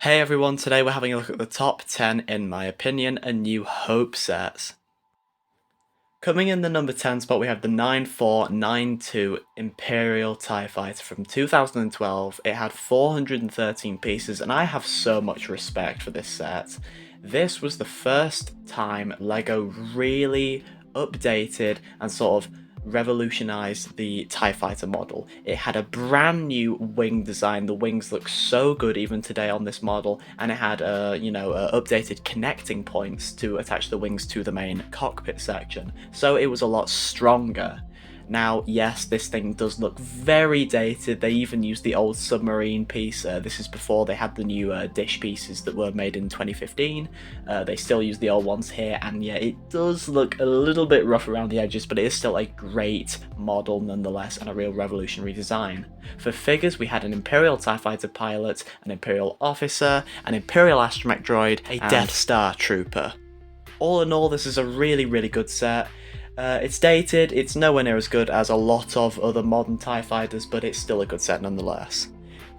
Hey everyone, today we're having a look at the top 10, in my opinion, A New Hope sets. Coming in the number 10 spot, we have the 9492 Imperial TIE Fighter from 2012. It had 413 pieces, and I have so much respect for this set. This was the first time LEGO really updated and sort of revolutionized the TIE Fighter model. It had a brand new wing design. The wings look so good even today on this model, and it had updated connecting points to attach the wings to the main cockpit section, so it was a lot stronger. Now, yes, this thing does look very dated. They even used the old submarine piece. This is before they had the new dish pieces that were made in 2015. They still use the old ones here, and yeah, it does look a little bit rough around the edges, but it is still a great model nonetheless, and a real revolutionary design. For figures, we had an Imperial TIE Fighter pilot, an Imperial officer, an Imperial astromech droid, a Death Star trooper. All in all, this is a really, really good set. It's dated, it's nowhere near as good as a lot of other modern TIE Fighters, but it's still a good set nonetheless.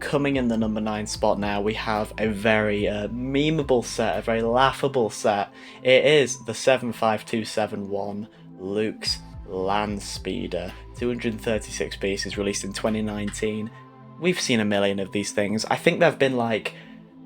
Coming in the number 9 spot now, we have a very memeable set, a very laughable set. It is the 75271 Luke's Land Speeder, 236 pieces, released in 2019. We've seen a million of these things. I think there have been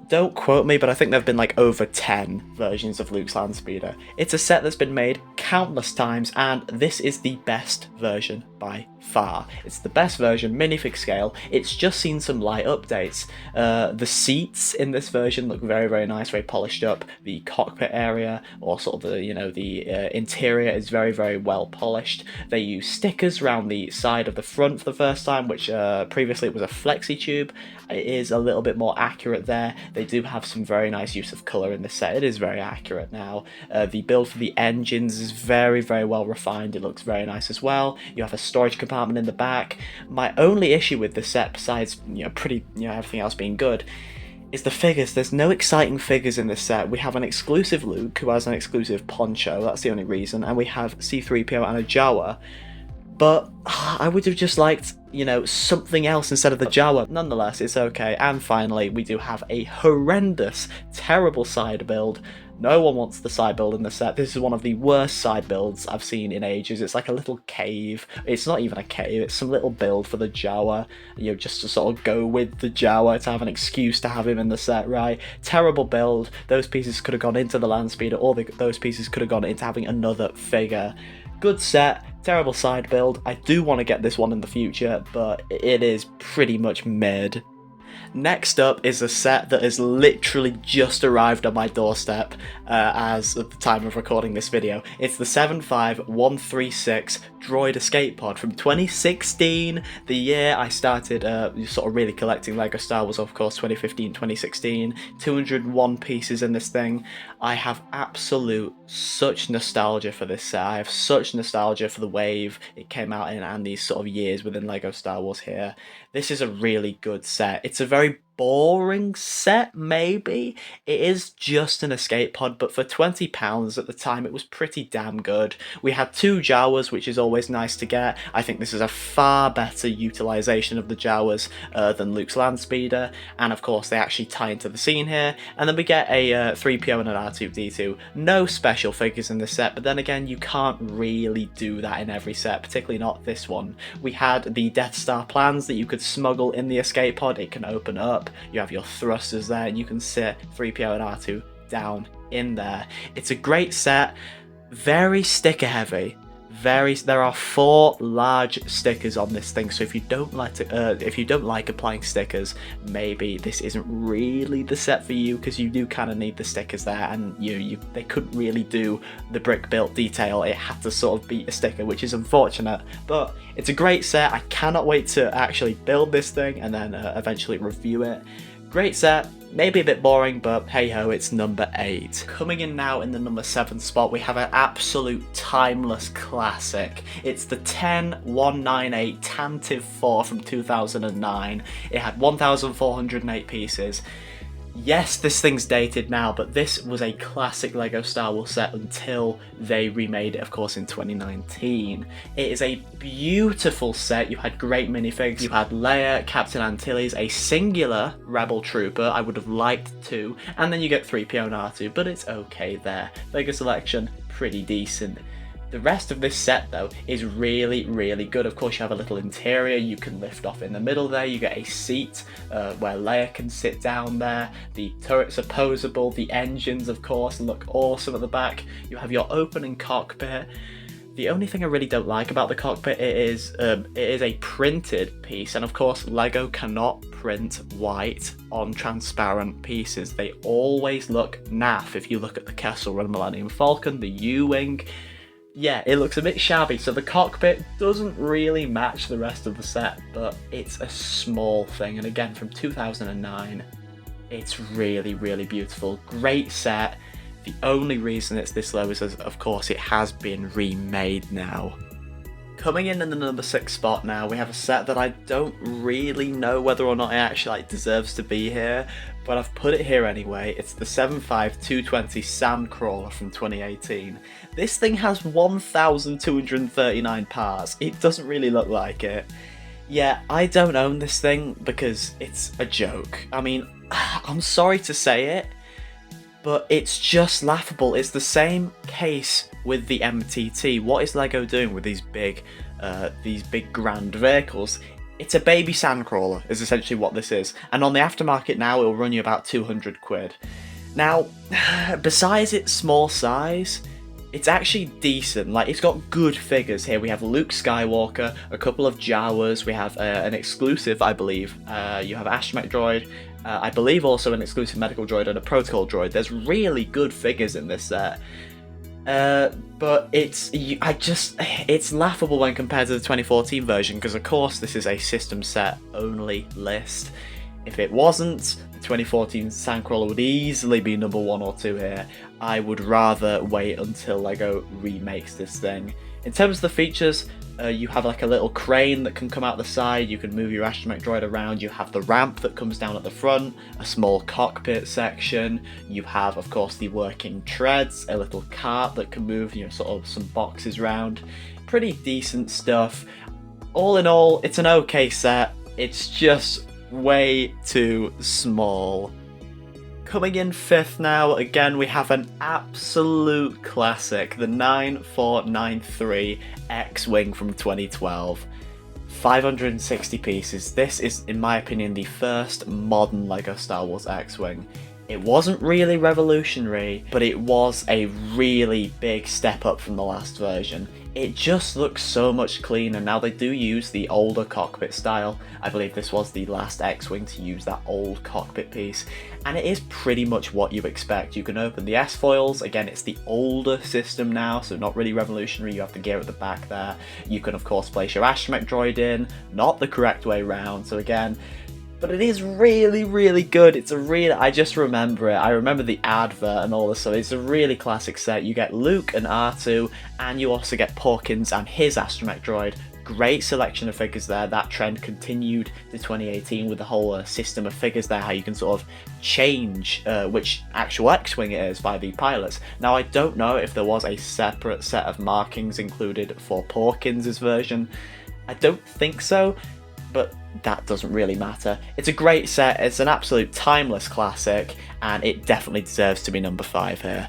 don't quote me, but I think there have been over 10 versions of Luke's Land Speeder. It's a set that's been made countless times, and this is the best version by far. It's the best version, minifig scale. It's just seen some light updates. The seats in this version look very, very nice, very polished up. The cockpit area, or sort of the interior, is very, very well polished. They use stickers around the side of the front for the first time, which previously it was a flexi tube. It is a little bit more accurate there. They do have some very nice use of colour in this set. It is very accurate now. The build for the engines is very, very well refined. It looks very nice as well. You have a storage compartment in the back. My only issue with this set, besides everything else being good, is the figures. There's no exciting figures in this set. We have an exclusive Luke who has an exclusive poncho. That's the only reason, and we have C-3PO and a Jawa. But I would have just liked, something else instead of the Jawa. Nonetheless, it's okay. And finally, we do have a horrendous, terrible side build. No one wants the side build in the set. This is one of the worst side builds I've seen in ages. It's like a little cave. It's not even a cave, it's some little build for the Jawa, just to sort of go with the Jawa, to have an excuse to have him in the set, right? Terrible build. Those pieces could have gone into the Land Speeder, or those pieces could have gone into having another figure. Good set, terrible side build. I do want to get this one in the future, but it is pretty much mid. Next up is a set that has literally just arrived on my doorstep as at the time of recording this video. It's the 75136 Droid Escape Pod from 2016, the year I started sort of really collecting LEGO Star Wars, of course, 2015, 2016, 201 pieces in this thing. I have such nostalgia for this set. I have such nostalgia for the wave it came out in and these sort of years within LEGO Star Wars here. This is a really good set. It's a very boring set, maybe. It is just an escape pod, but for £20 at the time, it was pretty damn good. We had 2 Jawas, which is always nice to get. I think this is a far better utilisation of the Jawas than Luke's Land Speeder, and of course they actually tie into the scene here. And then we get a 3PO and an R2-D2. No special figures in this set, but then again, you can't really do that in every set, particularly not this one. We had the Death Star plans that you could smuggle in the escape pod. It can open up. You have your thrusters there, and you can sit 3PO and R2 down in there. It's a great set, very sticker heavy. There are 4 large stickers on this thing, so if you don't like applying stickers, maybe this isn't really the set for you, because you do kind of need the stickers there, and they couldn't really do the brick built detail. It had to sort of be a sticker, which is unfortunate, but it's a great set. I cannot wait to actually build this thing and then eventually review it. Great set, maybe a bit boring, but hey ho, it's number 8. Coming in now in the number 7 spot, we have an absolute timeless classic. It's the 10198 Tantive 4 from 2009. It had 1,408 pieces. Yes, this thing's dated now, but this was a classic LEGO Star Wars set until they remade it, of course, in 2019. It is a beautiful set. You had great minifigs. You had Leia, Captain Antilles, a singular Rebel Trooper. I would have liked two. And then you get 3PO and R2, but it's okay there. LEGO Selection, pretty decent. The rest of this set, though, is really, really good. Of course, you have a little interior you can lift off in the middle there. You get a seat where Leia can sit down there. The turrets are posable. The engines, of course, look awesome at the back. You have your opening cockpit. The only thing I really don't like about the cockpit it is a printed piece, and of course LEGO cannot print white on transparent pieces. They always look naff. If you look at the Kessel Run Millennium Falcon, the U-Wing, yeah, it looks a bit shabby, so the cockpit doesn't really match the rest of the set, but it's a small thing, and again, from 2009, it's really, really beautiful. Great set. The only reason it's this low is, of course, it has been remade now. Coming in the number 6 spot now, we have a set that I don't really know whether or not it actually deserves to be here, but I've put it here anyway. It's the 75220 Sandcrawler from 2018. This thing has 1,239 parts. It doesn't really look like it. Yeah, I don't own this thing because it's a joke. I mean, I'm sorry to say it, but it's just laughable. It's the same case with the MTT. What is LEGO doing with these big grand vehicles? It's a baby sandcrawler is essentially what this is. And on the aftermarket now, it'll run you about 200 quid. Now, besides its small size, it's actually decent. Like, it's got good figures here. We have Luke Skywalker, a couple of Jawas, we have an exclusive, I believe. You have Astromech Droid, I believe also an exclusive medical droid and a protocol droid. There's really good figures in this set. But it's laughable when compared to the 2014 version, because of course this is a system set only list. If it wasn't, the 2014 Sandcrawler would easily be number 1 or 2 here. I would rather wait until LEGO remakes this thing. In terms of the features, you have like a little crane that can come out the side, you can move your Astromech Droid around, you have the ramp that comes down at the front, a small cockpit section, you have of course the working treads, a little cart that can move, sort of some boxes around. Pretty decent stuff. All in all, it's an okay set, it's just way too small. Coming in 5th now, again we have an absolute classic, the 9493 X-Wing from 2012. 560 pieces. This is, in my opinion, the first modern LEGO Star Wars X-Wing. It wasn't really revolutionary, but it was a really big step up from the last version. It just looks so much cleaner. Now they do use the older cockpit style. I believe this was the last X-Wing to use that old cockpit piece, and it is pretty much what you expect. You can open the S-foils, again it's the older system now, so not really revolutionary. You have the gear at the back there. You can of course place your Astromech Droid in, not the correct way round, so again, but it is really, really good. It's a real, I just remember it. I remember the advert and all this, so it's a really classic set. You get Luke and R2, and you also get Porkins and his Astromech Droid. Great selection of figures there. That trend continued to 2018 with the whole system of figures there, how you can sort of change which actual X-Wing it is by the pilots. Now, I don't know if there was a separate set of markings included for Porkins' version. I don't think so, but that doesn't really matter. It's a great set, it's an absolute timeless classic, and it definitely deserves to be number 5 here.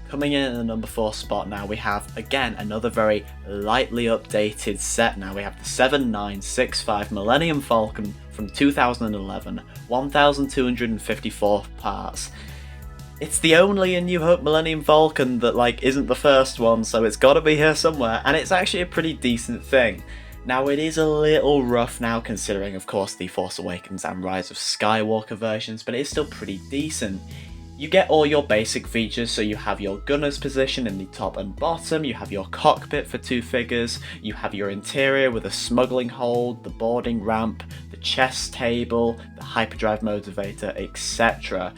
Coming in at the number 4 spot now, we have, again, another very lightly updated set now. We have the 7965 Millennium Falcon from 2011, 1,254 parts. It's the only A New Hope Millennium Falcon that, isn't the first one, so it's gotta be here somewhere, and it's actually a pretty decent thing. Now, it is a little rough now, considering, of course, the Force Awakens and Rise of Skywalker versions, but it's still pretty decent. You get all your basic features, so you have your gunner's position in the top and bottom, you have your cockpit for 2 figures, you have your interior with a smuggling hold, the boarding ramp, the chess table, the hyperdrive motivator, etc.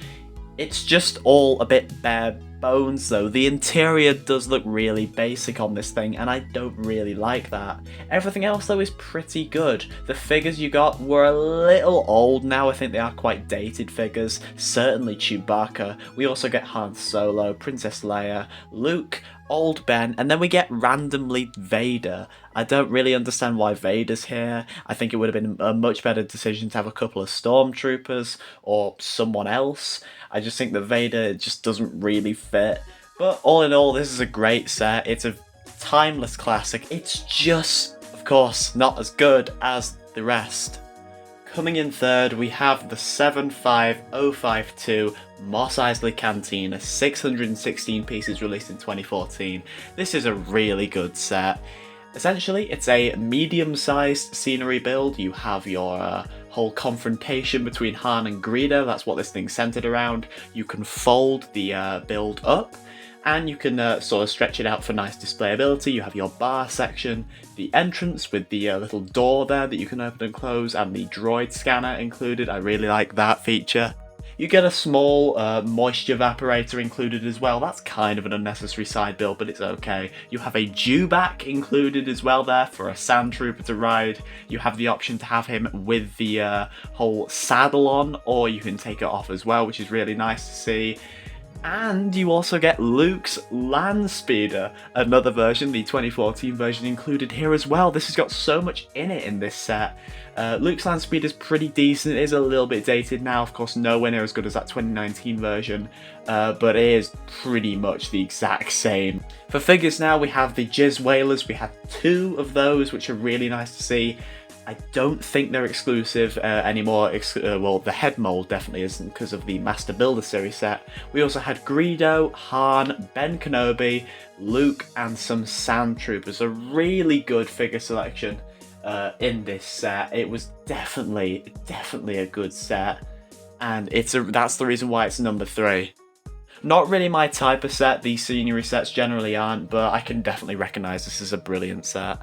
It's just all a bit bare bones though. The interior does look really basic on this thing, and I don't really like that. Everything else though is pretty good. The figures you got were a little old now. I think they are quite dated figures. Certainly Chewbacca. We also get Han Solo, Princess Leia, Luke, Old Ben, and then we get randomly Vader. I don't really understand why Vader's here. I think it would have been a much better decision to have a couple of stormtroopers or someone else. I just think that Vader just doesn't really fit. But all in all, this is a great set. It's a timeless classic. It's just, of course, not as good as the rest. Coming in third, we have the 75052 Mos Eisley Cantina, 616 pieces released in 2014. This is a really good set. Essentially, it's a medium-sized scenery build. You have your whole confrontation between Han and Greedo. That's what this thing's centered around. You can fold the build up, and you can sort of stretch it out for nice displayability. You have your bar section, the entrance with the little door there that you can open and close, and the droid scanner included. I really like that feature. You get a small moisture evaporator included as well. That's kind of an unnecessary side build, but it's okay. You have a dewback included as well there for a sand trooper to ride. You have the option to have him with the whole saddle on, or you can take it off as well, which is really nice to see. And you also get Luke's Land Speeder, another version, the 2014 version included here as well. This has got so much in it in this set. Luke's Land Speeder is pretty decent. It is a little bit dated now, of course nowhere near as good as that 2019 version, but it is pretty much the exact same. For figures now, we have the Jizz Whalers. We have 2 of those, which are really nice to see. I don't think they're exclusive anymore. Well, the head mold definitely isn't because of the Master Builder series set. We also had Greedo, Han, Ben Kenobi, Luke, and some Sand Troopers. A really good figure selection in this set. It was definitely a good set, and that's the reason why it's number 3. Not really my type of set. These scenery sets generally aren't, but I can definitely recognise this as a brilliant set.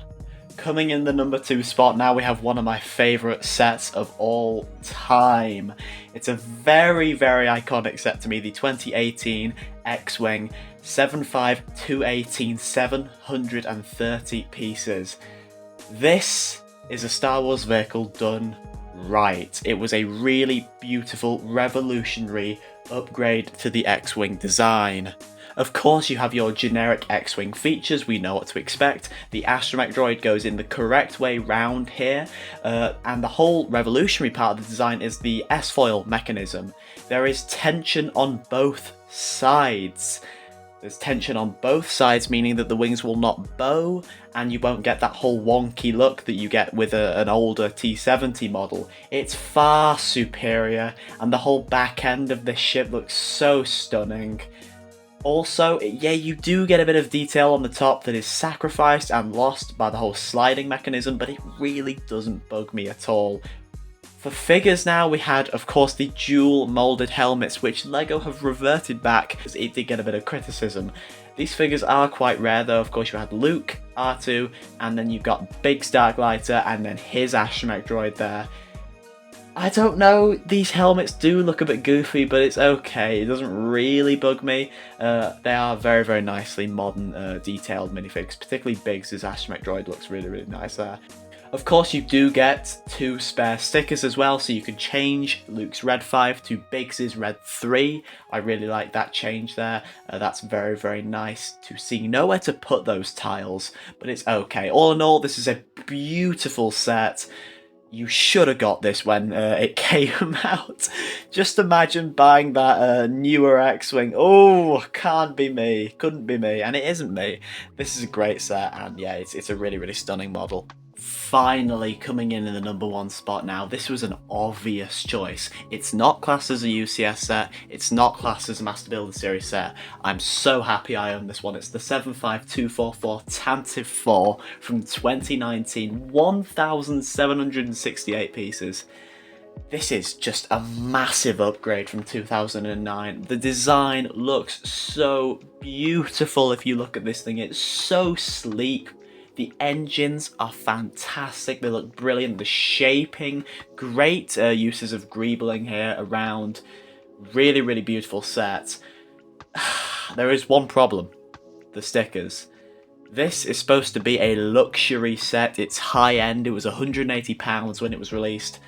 Coming in the number 2 spot, now we have one of my favourite sets of all time. It's a very iconic set to me, the 2018 X-Wing 75218, 730 pieces. This is a Star Wars vehicle done right. It was a really beautiful, revolutionary upgrade to the X-Wing design. Of course, you have your generic X-Wing features, we know what to expect. The astromech droid goes in the correct way round here, and the whole revolutionary part of the design is the S-foil mechanism. There is tension on both sides. There's tension on both sides, meaning that the wings will not bow, and you won't get that whole wonky look that you get with an older T-70 model. It's far superior, and the whole back end of this ship looks so stunning. Also, yeah, you do get a bit of detail on the top that is sacrificed and lost by the whole sliding mechanism, but it really doesn't bug me at all. For figures now, we had, of course, the dual moulded helmets, which LEGO have reverted back because it did get a bit of criticism. These figures are quite rare though. Of course, you had Luke, R2, and then you've got Biggs Darklighter, and then his astromech droid there. I don't know, these helmets do look a bit goofy, but it's okay. It doesn't really bug me. They are very nicely modern, detailed minifigs, particularly Biggs' astromech droid looks really nice there. Of course, you do get 2 spare stickers as well, so you can change Luke's Red 5 to Biggs' Red 3. I really like that change there. That's very nice to see. Nowhere to put those tiles, but it's okay. All in all, this is a beautiful set. You should have got this when it came out. Just imagine buying that newer X-Wing. Oh, can't be me. Couldn't be me. And it isn't me. This is a great set, and yeah, it's a really stunning model. Finally coming in the number 1 spot now. This was an obvious choice. It's not classed as a UCS set. It's not classed as a Master Builder Series set. I'm so happy I own this one. It's the 75244 Tantive 4 from 2019. 1,768 pieces. This is just a massive upgrade from 2009. The design looks so beautiful if you look at this thing. It's so sleek. The engines are fantastic, they look brilliant, the shaping, great uses of greebling here around, really beautiful set. there is one problem. The stickers. This is supposed to be a luxury set. It's high end. It was £180 when it was released.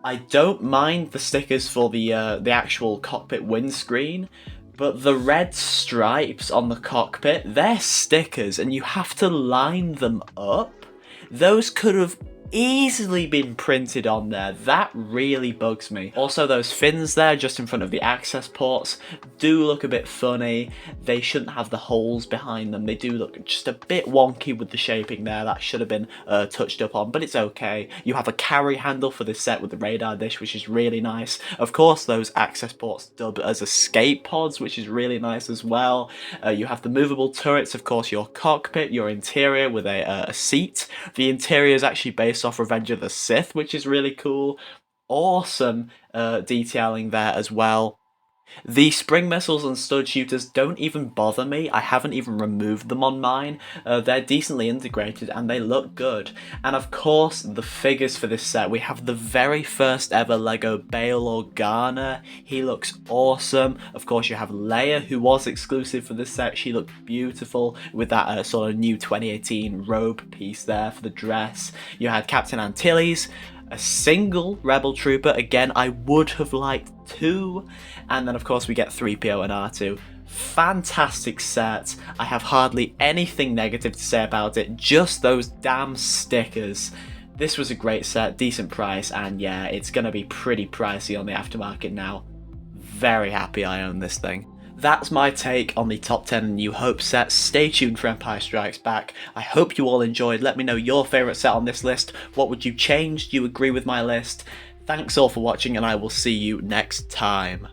I don't mind the stickers for the actual cockpit windscreen, but the red stripes on the cockpit, they're stickers and you have to line them up. Those could have easily been printed on there. That really bugs me. Also, those fins there just in front of the access ports do look a bit funny. They shouldn't have the holes behind them. They do look just a bit wonky with the shaping there. That should have been touched up on, but it's okay. You have a carry handle for this set with the radar dish, which is really nice. Of course, those access ports dubbed as escape pods, which is really nice as well. You have the movable turrets, of course, your cockpit, your interior with a seat. The interior is actually based off Revenge of the Sith, which is really cool. Awesome detailing there as well. The spring missiles and stud shooters don't even bother me. I haven't even removed them on mine. They're decently integrated and they look good. And of course, the figures for this set. We have the very first ever LEGO Bail Organa. He looks awesome. Of course, you have Leia, who was exclusive for this set. She looked beautiful with that sort of new 2018 robe piece there for the dress. You had Captain Antilles, a single Rebel Trooper. Again, I would have liked 2. And then, of course, we get 3PO and R2. Fantastic set. I have hardly anything negative to say about it. Just those damn stickers. This was a great set, decent price, and yeah, it's going to be pretty pricey on the aftermarket now. Very happy I own this thing. That's my take on the top 10 New Hope sets. Stay tuned for Empire Strikes Back. I hope you all enjoyed. Let me know your favourite set on this list. What would you change? Do you agree with my list? Thanks all for watching, and I will see you next time.